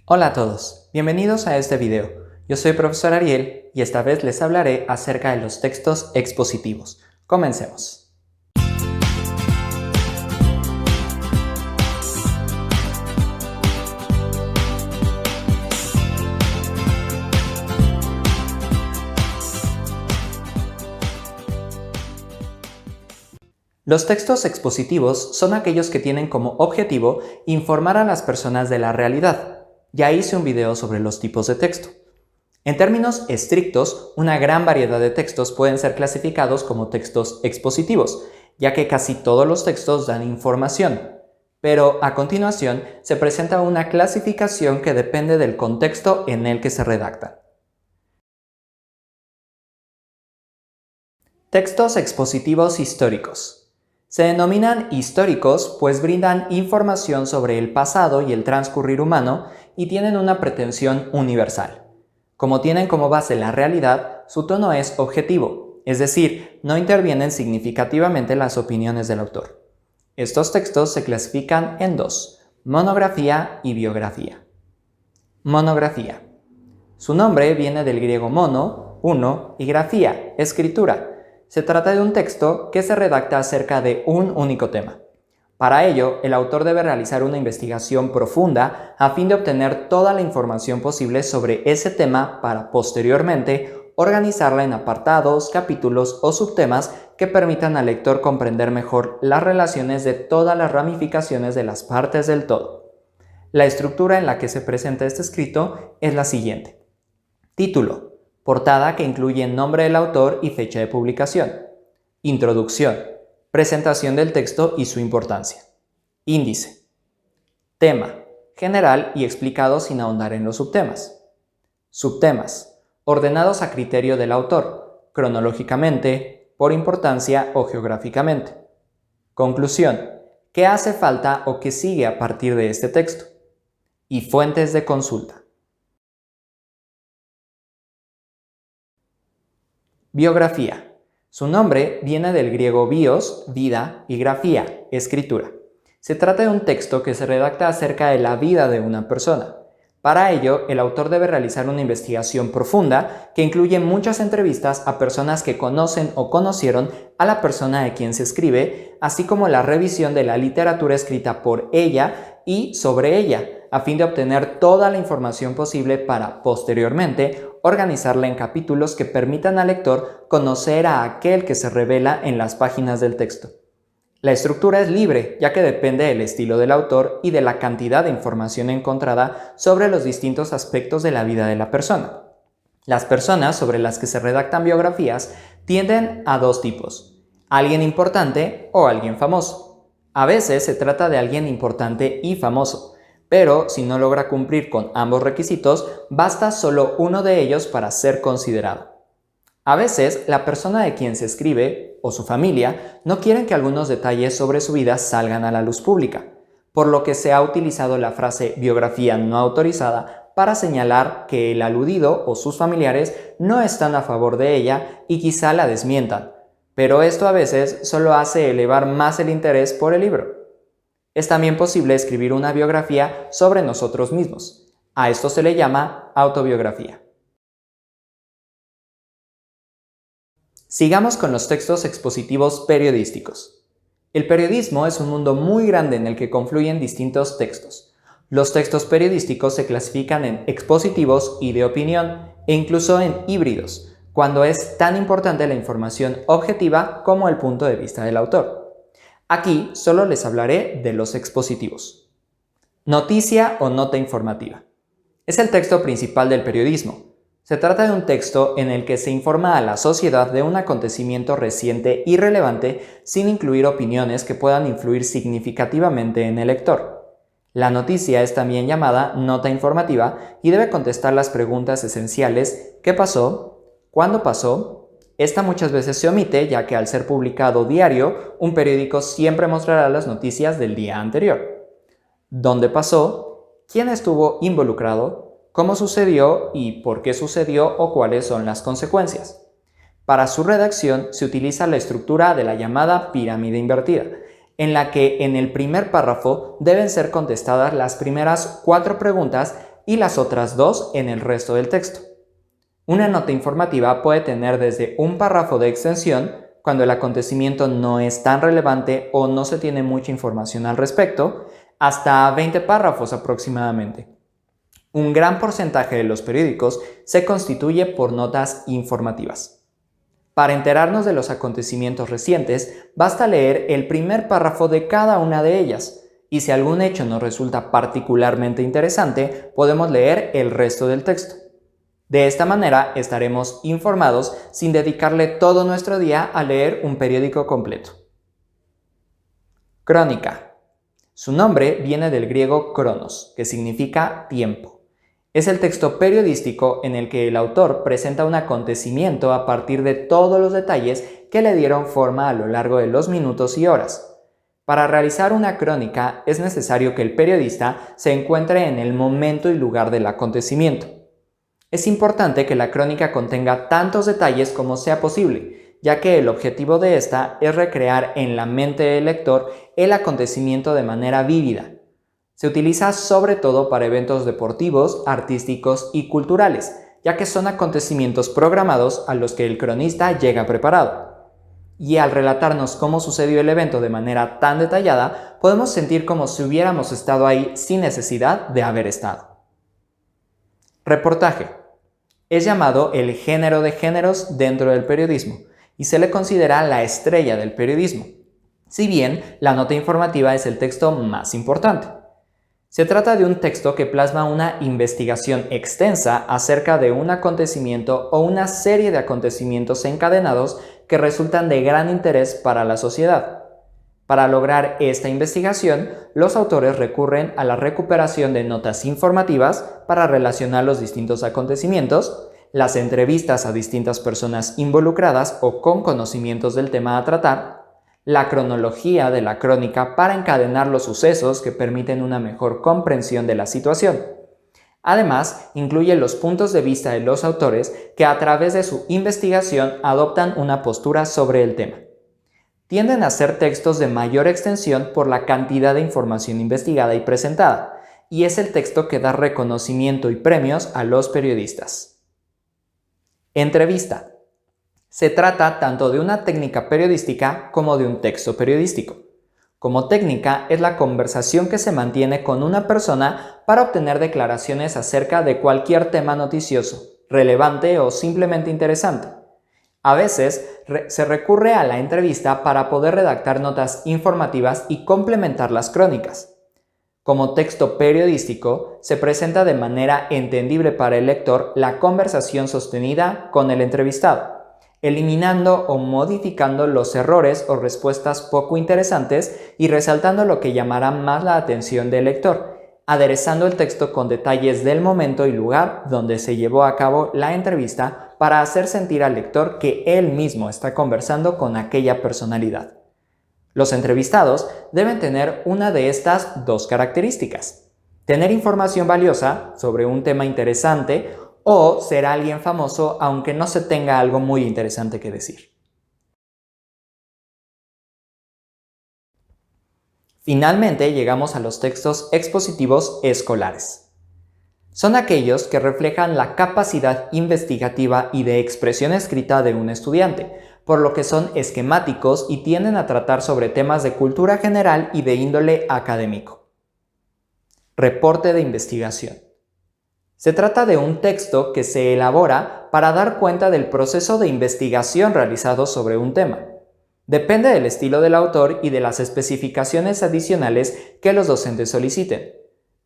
Hola a todos, bienvenidos a este video. Yo soy profesor Ariel y esta vez les hablaré acerca de los textos expositivos. Comencemos. Los textos expositivos son aquellos que tienen como objetivo informar a las personas de la realidad. Ya hice un video sobre los tipos de texto. En términos estrictos, una gran variedad de textos pueden ser clasificados como textos expositivos, ya que casi todos los textos dan información. Pero a continuación se presenta una clasificación que depende del contexto en el que se redactan. Textos expositivos históricos. Se denominan históricos pues brindan información sobre el pasado y el transcurrir humano y tienen una pretensión universal. Como tienen como base la realidad, su tono es objetivo, es decir, no intervienen significativamente las opiniones del autor. Estos textos se clasifican en dos: monografía y biografía. Monografía. Su nombre viene del griego mono, uno, y grafía, escritura. Se trata de un texto que se redacta acerca de un único tema. Para ello, el autor debe realizar una investigación profunda a fin de obtener toda la información posible sobre ese tema para posteriormente organizarla en apartados, capítulos o subtemas que permitan al lector comprender mejor las relaciones de todas las ramificaciones de las partes del todo. La estructura en la que se presenta este escrito es la siguiente. Título. Portada que incluye nombre del autor y fecha de publicación. Introducción. Presentación del texto y su importancia. Índice. Tema. General y explicado sin ahondar en los subtemas. Subtemas. Ordenados a criterio del autor, cronológicamente, por importancia o geográficamente. Conclusión. ¿Qué hace falta o qué sigue a partir de este texto? Y fuentes de consulta. Biografía. Su nombre viene del griego bios, vida, y grafía, escritura. Se trata de un texto que se redacta acerca de la vida de una persona. Para ello, el autor debe realizar una investigación profunda que incluye muchas entrevistas a personas que conocen o conocieron a la persona de quien se escribe, así como la revisión de la literatura escrita por ella y sobre ella, a fin de obtener toda la información posible para, posteriormente, organizarla en capítulos que permitan al lector conocer a aquel que se revela en las páginas del texto. La estructura es libre, ya que depende del estilo del autor y de la cantidad de información encontrada sobre los distintos aspectos de la vida de la persona. Las personas sobre las que se redactan biografías tienden a dos tipos: alguien importante o alguien famoso. A veces se trata de alguien importante y famoso, pero si no logra cumplir con ambos requisitos, basta solo uno de ellos para ser considerado. A veces, la persona de quien se escribe, o su familia, no quieren que algunos detalles sobre su vida salgan a la luz pública, por lo que se ha utilizado la frase biografía no autorizada para señalar que el aludido o sus familiares no están a favor de ella y quizá la desmientan, pero esto a veces solo hace elevar más el interés por el libro. Es también posible escribir una biografía sobre nosotros mismos. A esto se le llama autobiografía. Sigamos con los textos expositivos periodísticos. El periodismo es un mundo muy grande en el que confluyen distintos textos. Los textos periodísticos se clasifican en expositivos y de opinión, e incluso en híbridos, cuando es tan importante la información objetiva como el punto de vista del autor. Aquí solo les hablaré de los expositivos. Noticia o nota informativa. Es el texto principal del periodismo. Se trata de un texto en el que se informa a la sociedad de un acontecimiento reciente y relevante sin incluir opiniones que puedan influir significativamente en el lector. La noticia es también llamada nota informativa y debe contestar las preguntas esenciales: ¿qué pasó? ¿Cuándo pasó? Esta muchas veces se omite, ya que al ser publicado diario, un periódico siempre mostrará las noticias del día anterior. ¿Dónde pasó? ¿Quién estuvo involucrado? ¿Cómo sucedió y por qué sucedió o cuáles son las consecuencias? Para su redacción se utiliza la estructura de la llamada pirámide invertida, en la que en el primer párrafo deben ser contestadas las primeras 4 preguntas y las otras 2 en el resto del texto. Una nota informativa puede tener desde un párrafo de extensión, cuando el acontecimiento no es tan relevante o no se tiene mucha información al respecto, hasta 20 párrafos aproximadamente. Un gran porcentaje de los periódicos se constituye por notas informativas. Para enterarnos de los acontecimientos recientes, basta leer el primer párrafo de cada una de ellas, y si algún hecho nos resulta particularmente interesante, podemos leer el resto del texto. De esta manera estaremos informados sin dedicarle todo nuestro día a leer un periódico completo. Crónica. Su nombre viene del griego cronos, que significa tiempo. Es el texto periodístico en el que el autor presenta un acontecimiento a partir de todos los detalles que le dieron forma a lo largo de los minutos y horas. Para realizar una crónica es necesario que el periodista se encuentre en el momento y lugar del acontecimiento. Es importante que la crónica contenga tantos detalles como sea posible, ya que el objetivo de esta es recrear en la mente del lector el acontecimiento de manera vívida. Se utiliza sobre todo para eventos deportivos, artísticos y culturales, ya que son acontecimientos programados a los que el cronista llega preparado. Y al relatarnos cómo sucedió el evento de manera tan detallada, podemos sentir como si hubiéramos estado ahí sin necesidad de haber estado. Reportaje. Es llamado el género de géneros dentro del periodismo y se le considera la estrella del periodismo, si bien la nota informativa es el texto más importante. Se trata de un texto que plasma una investigación extensa acerca de un acontecimiento o una serie de acontecimientos encadenados que resultan de gran interés para la sociedad. Para lograr esta investigación, los autores recurren a la recuperación de notas informativas para relacionar los distintos acontecimientos, las entrevistas a distintas personas involucradas o con conocimientos del tema a tratar, la cronología de la crónica para encadenar los sucesos que permiten una mejor comprensión de la situación. Además, incluye los puntos de vista de los autores que a través de su investigación adoptan una postura sobre el tema. Tienden a ser textos de mayor extensión por la cantidad de información investigada y presentada, y es el texto que da reconocimiento y premios a los periodistas. Entrevista. Se trata tanto de una técnica periodística como de un texto periodístico. Como técnica es la conversación que se mantiene con una persona para obtener declaraciones acerca de cualquier tema noticioso, relevante o simplemente interesante. A veces se recurre a la entrevista para poder redactar notas informativas y complementar las crónicas. Como texto periodístico, se presenta de manera entendible para el lector la conversación sostenida con el entrevistado, eliminando o modificando los errores o respuestas poco interesantes y resaltando lo que llamará más la atención del lector, aderezando el texto con detalles del momento y lugar donde se llevó a cabo la entrevista para hacer sentir al lector que él mismo está conversando con aquella personalidad. Los entrevistados deben tener una de estas 2 características: tener información valiosa sobre un tema interesante o ser alguien famoso aunque no se tenga algo muy interesante que decir. Finalmente llegamos a los textos expositivos escolares. Son aquellos que reflejan la capacidad investigativa y de expresión escrita de un estudiante, por lo que son esquemáticos y tienden a tratar sobre temas de cultura general y de índole académico. Reporte de investigación. Se trata de un texto que se elabora para dar cuenta del proceso de investigación realizado sobre un tema. Depende del estilo del autor y de las especificaciones adicionales que los docentes soliciten,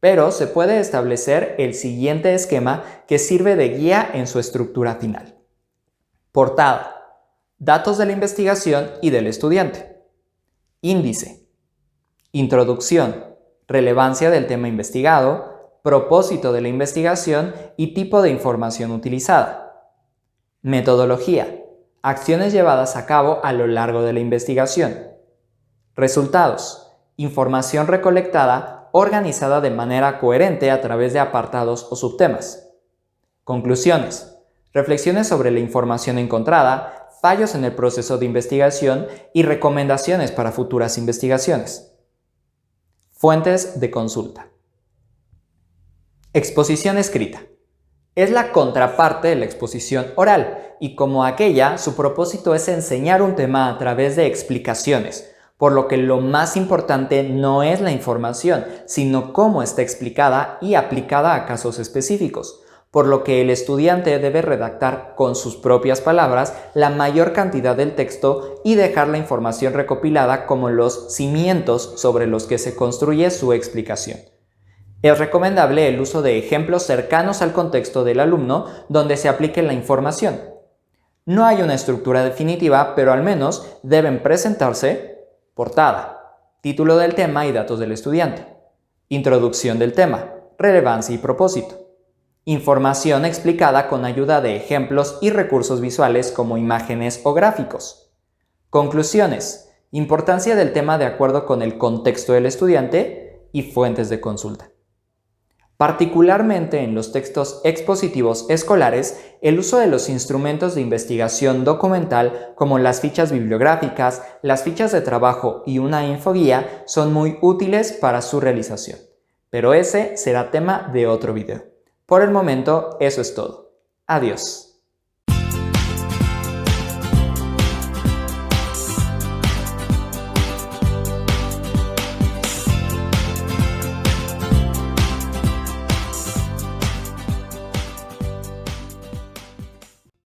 pero se puede establecer el siguiente esquema que sirve de guía en su estructura final. Portada. Datos de la investigación y del estudiante. Índice. Introducción. Relevancia del tema investigado, propósito de la investigación y tipo de información utilizada. Metodología. Acciones llevadas a cabo a lo largo de la investigación. Resultados. Información recolectada organizada de manera coherente a través de apartados o subtemas. Conclusiones. Reflexiones sobre la información encontrada, fallos en el proceso de investigación y recomendaciones para futuras investigaciones. Fuentes de consulta. Exposición escrita. Es la contraparte de la exposición oral y como aquella, su propósito es enseñar un tema a través de explicaciones, por lo que lo más importante no es la información, sino cómo está explicada y aplicada a casos específicos, por lo que el estudiante debe redactar con sus propias palabras la mayor cantidad del texto y dejar la información recopilada como los cimientos sobre los que se construye su explicación. Es recomendable el uso de ejemplos cercanos al contexto del alumno donde se aplique la información. No hay una estructura definitiva, pero al menos deben presentarse portada, título del tema y datos del estudiante, introducción del tema, relevancia y propósito, información explicada con ayuda de ejemplos y recursos visuales como imágenes o gráficos, conclusiones, importancia del tema de acuerdo con el contexto del estudiante y fuentes de consulta. Particularmente en los textos expositivos escolares, el uso de los instrumentos de investigación documental como las fichas bibliográficas, las fichas de trabajo y una infoguía son muy útiles para su realización. Pero ese será tema de otro video. Por el momento, eso es todo. Adiós.